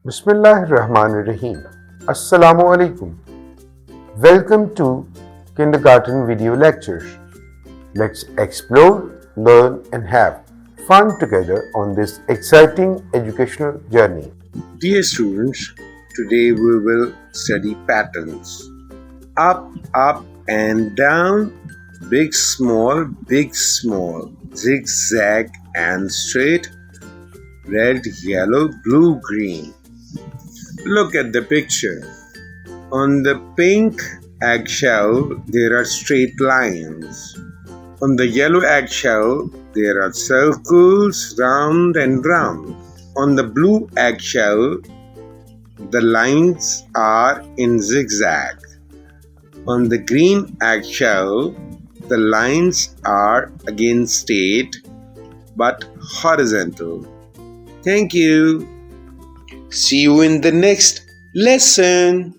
Bismillahirrahmanirrahim. Assalamu alaikum. Welcome to Kindergarten Video Lectures. Let's explore, learn, and have fun together on this exciting educational journey. Dear students, today we will study patterns. Up, up and down, big, small, zigzag and straight, red, yellow, blue, green. Look at the picture. On the pink eggshell, there are straight lines. On the yellow eggshell, there are circles, round and round. On the blue eggshell, the lines are in zigzag. On the green eggshell, the lines are again straight but horizontal. Thank you. See you in the next lesson.